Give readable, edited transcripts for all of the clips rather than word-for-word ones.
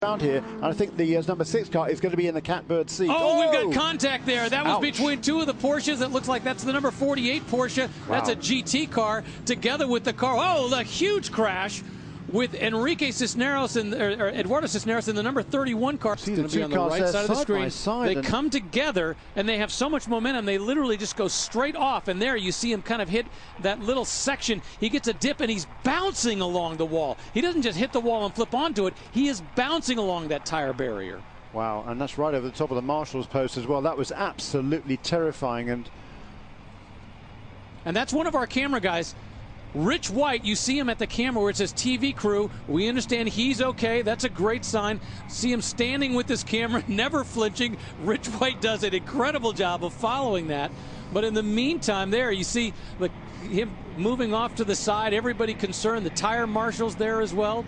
around here, and I think the number 6 car is going to be in the catbird seat. Oh, we've got contact there. That was between two of the Porsches. It looks like that's the number 48 Porsche. That's a GT car together with the car. Oh, the huge crash with Enrique Cisneros and Eduardo Cisneros in the number 31 car. See, it's going to be on the right side of the screen. They come together and they have so much momentum. They literally just go straight off. And there you see him kind of hit that little section. He gets a dip and he's bouncing along the wall. He doesn't just hit the wall and flip onto it. He is bouncing along that tire barrier. Wow, and that's right over the top of the marshal's post as well. That was absolutely terrifying. And that's one of our camera guys. Rich White, you see him at the camera where it says TV crew. We understand he's okay. That's a great sign. See him standing with his camera, never flinching. Rich White does an incredible job of following that. But in the meantime there, you see him moving off to the side. Everybody concerned. The tire marshal's there as well.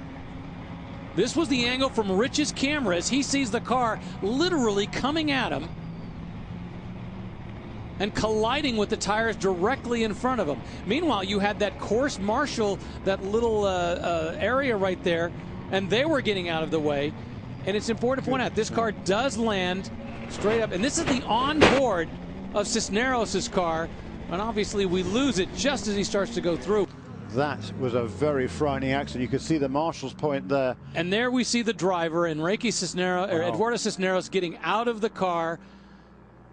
This was the angle from Rich's camera as he sees the car literally coming at him and colliding with the tires directly in front of him. Meanwhile, you had that course marshal, that little area right there, and they were getting out of the way. And it's important to point out, this car does land straight up, and this is the onboard of Cisneros' car, and obviously we lose it just as he starts to go through. That was a very frightening accident. You could see the marshal's point there. And there we see the driver, Enrique Cisneros, or Eduardo Cisneros, getting out of the car.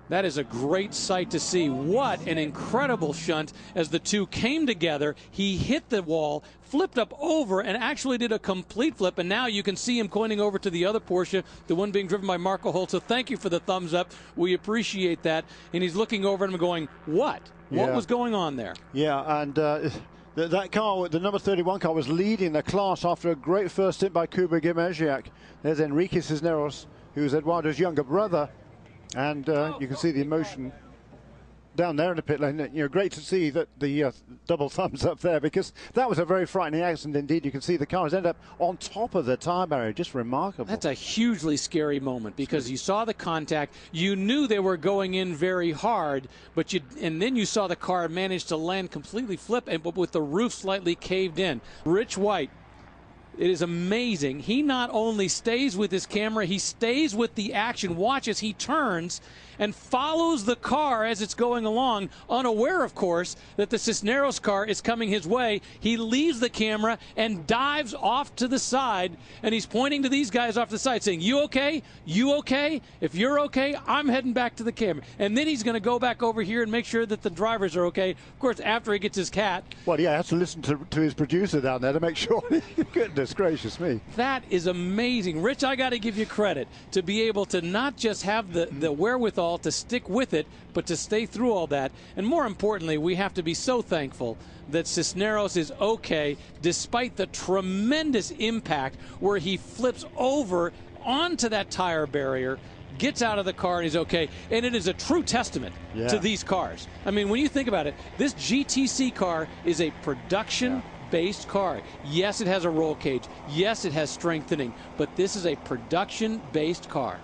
That is a great sight to see. What an incredible shunt as the two came together. He hit the wall, flipped up over, and actually did a complete flip. And now you can see him pointing over to the other Porsche, the one being driven by Marco Holt. So thank you for the thumbs up. We appreciate that. And he's looking over at him going, what? What was going on there? Yeah, and that car, the number 31 car, was leading the class after a great first stint by Kuba Gimerziak. There's Enrique Cisneros, who's Eduardo's younger brother. And you can see the emotion down there in the pit lane. You know, great to see that the double thumbs up there, because that was a very frightening accident indeed. You can see the cars end up on top of the tire barrier. Just remarkable. That's a hugely scary moment because you saw the contact. You knew they were going in very hard, but and then you saw the car manage to land completely flip, but with the roof slightly caved in. Rich White. It is amazing. He not only stays with his camera, he stays with the action. Watch as he turns and follows the car as it's going along, unaware, of course, that the Cisneros car is coming his way. He leaves the camera and dives off to the side, and he's pointing to these guys off to the side saying, you okay? You okay? If you're okay, I'm heading back to the camera. And then he's going to go back over here and make sure that the drivers are okay. Of course, after he gets his cat. Well, yeah, he has to listen to his producer down there to make sure. Goodness gracious me. That is amazing. Rich, I got to give you credit to be able to not just have the wherewithal to stick with it, but to stay through all that. And more importantly, we have to be so thankful that Cisneros is okay despite the tremendous impact where he flips over onto that tire barrier, gets out of the car, and he's okay. And it is a true testament to these cars. I mean, when you think about it, this GTC car is a production-based car. Yes, it has a roll cage. Yes, it has strengthening. But this is a production-based car.